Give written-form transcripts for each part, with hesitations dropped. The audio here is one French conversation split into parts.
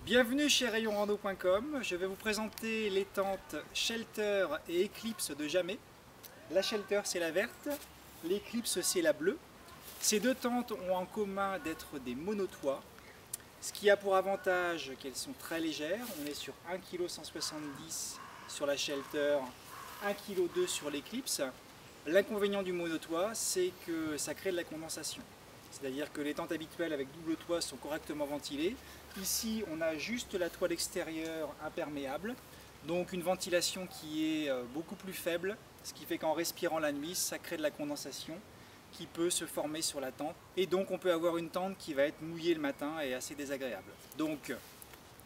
Bienvenue chez rayonrando.com. Je vais vous présenter les tentes Shelter et Eclipse de Jammet. La Shelter c'est la verte, l'Eclipse c'est la bleue. Ces deux tentes ont en commun d'être des monotoits, ce qui a pour avantage qu'elles sont très légères. On est sur 1,170 kg sur la Shelter, 1,2 kg sur l'Eclipse. L'inconvénient du monotoit, c'est que ça crée de la condensation. C'est-à-dire que les tentes habituelles avec double toit sont correctement ventilées. Ici, on a juste la toile extérieure imperméable, donc une ventilation qui est beaucoup plus faible, ce qui fait qu'en respirant la nuit, ça crée de la condensation qui peut se former sur la tente. Et donc on peut avoir une tente qui va être mouillée le matin et assez désagréable. Donc,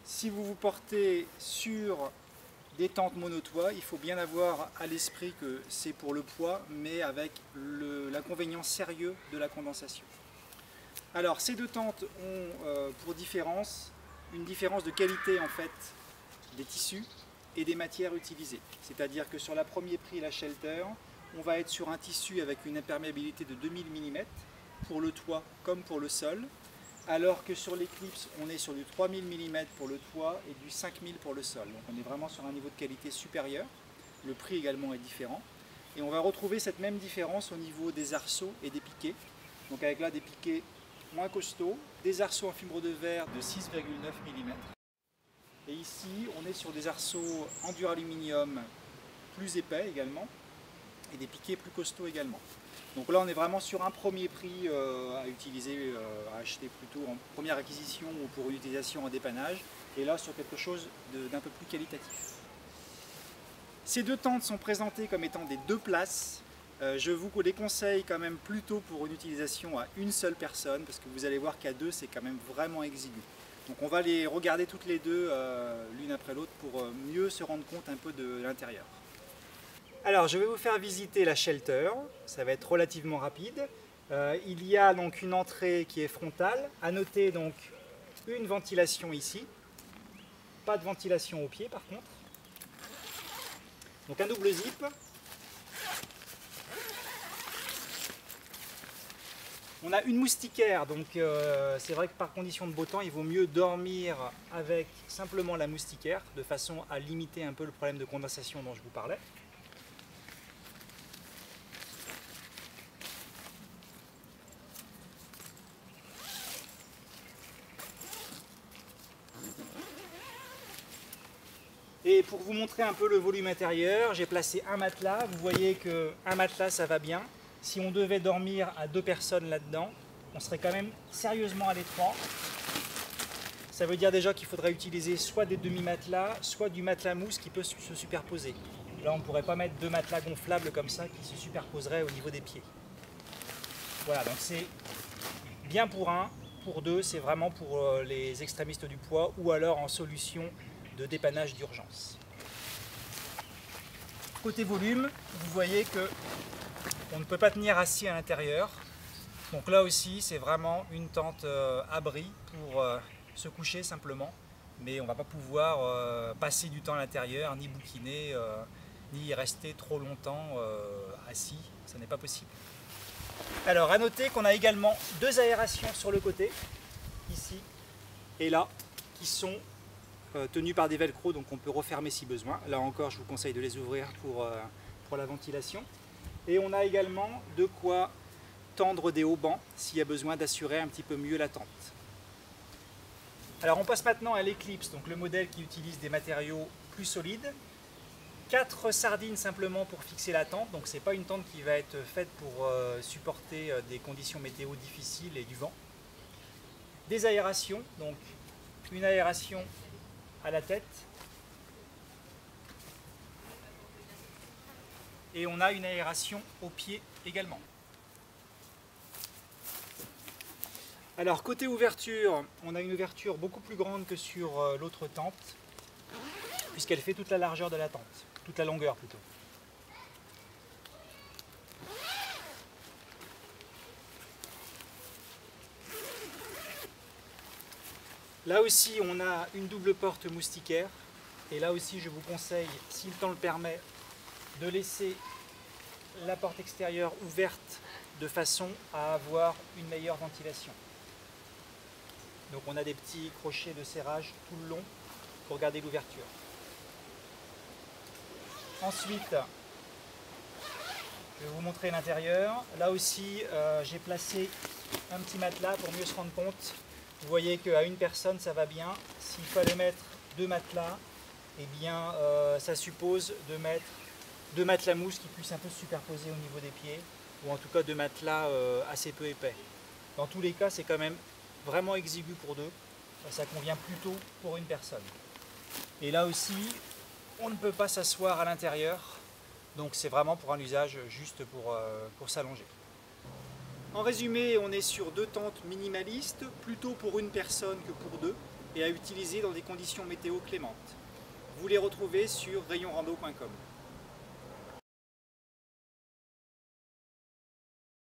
si vous vous portez sur des tentes monotoits, il faut bien avoir à l'esprit que c'est pour le poids, mais avec l'inconvénient sérieux de la condensation. Alors ces deux tentes ont pour différence une différence de qualité en fait des tissus et des matières utilisées. C'est-à-dire que sur la premier prix, la Shelter, on va être sur un tissu avec une imperméabilité de 2000 mm pour le toit comme pour le sol, alors que sur l'Eclipse, on est sur du 3000 mm pour le toit et du 5000 pour le sol. Donc on est vraiment sur un niveau de qualité supérieur. Le prix également est différent. Et on va retrouver cette même différence au niveau des arceaux et des piquets. Donc avec là des piquets moins costauds, des arceaux en fibre de verre de 6,9 mm. Et ici, on est sur des arceaux en duraluminium plus épais également, et des piquets plus costauds également. Donc là, on est vraiment sur un premier prix à utiliser, à acheter plutôt en première acquisition ou pour une utilisation en dépannage, et là sur quelque chose d'un peu plus qualitatif. Ces deux tentes sont présentées comme étant des deux places. Je vous les conseille quand même plutôt pour une utilisation à une seule personne, parce que vous allez voir qu'à deux c'est quand même vraiment exigu. Donc on va les regarder toutes les deux l'une après l'autre pour mieux se rendre compte un peu de l'intérieur. Alors je vais vous faire visiter la Shelter, ça va être relativement rapide. Il y a donc une entrée qui est frontale, à noter donc une ventilation ici, pas de ventilation au pied par contre. Donc un double zip. On a une moustiquaire, donc c'est vrai que par condition de beau temps, il vaut mieux dormir avec simplement la moustiquaire, de façon à limiter un peu le problème de condensation dont je vous parlais. Et pour vous montrer un peu le volume intérieur, j'ai placé un matelas. Vous voyez qu'un matelas, ça va bien. Si on devait dormir à deux personnes là-dedans, on serait quand même sérieusement à l'étroit. Ça veut dire déjà qu'il faudrait utiliser soit des demi-matelas, soit du matelas mousse qui peut se superposer. Là, on ne pourrait pas mettre deux matelas gonflables comme ça qui se superposeraient au niveau des pieds. Voilà, donc c'est bien pour un. Pour deux, c'est vraiment pour les extrémistes du poids ou alors en solution de dépannage d'urgence. Côté volume, vous voyez que on ne peut pas tenir assis à l'intérieur. Donc là aussi, c'est vraiment une tente abri pour se coucher simplement. Mais on ne va pas pouvoir passer du temps à l'intérieur, ni bouquiner, ni rester trop longtemps assis. Ça n'est pas possible. Alors, à noter qu'on a également deux aérations sur le côté, ici et là, qui sont tenues par des velcro, donc on peut refermer si besoin. Là encore, je vous conseille de les ouvrir pour la ventilation. Et on a également de quoi tendre des haubans s'il y a besoin d'assurer un petit peu mieux la tente. Alors on passe maintenant à l'Eclipse, donc le modèle qui utilise des matériaux plus solides. 4 sardines simplement pour fixer la tente, donc c'est pas une tente qui va être faite pour supporter des conditions météo difficiles et du vent. Des aérations, donc une aération à la tête. Et on a une aération au pied également. Alors côté ouverture, on a une ouverture beaucoup plus grande que sur l'autre tente, puisqu'elle fait toute la largeur de la tente, toute la longueur plutôt. Là aussi on a une double porte moustiquaire, et là aussi je vous conseille, si le temps le permet, de laisser la porte extérieure ouverte de façon à avoir une meilleure ventilation. Donc on a des petits crochets de serrage tout le long pour garder l'ouverture. Ensuite, je vais vous montrer l'intérieur. Là aussi, j'ai placé un petit matelas pour mieux se rendre compte. Vous voyez qu'à une personne, ça va bien. S'il fallait mettre 2 matelas, eh bien, ça suppose de mettre 2 matelas mousse qui puissent un peu se superposer au niveau des pieds, ou en tout cas 2 matelas assez peu épais. Dans tous les cas, c'est quand même vraiment exigu pour 2. Ça convient plutôt pour une personne. Et là aussi, on ne peut pas s'asseoir à l'intérieur. Donc c'est vraiment pour un usage juste pour s'allonger. En résumé, on est sur 2 tentes minimalistes, plutôt pour une personne que pour 2, et à utiliser dans des conditions météo clémentes. Vous les retrouvez sur rayonrando.com.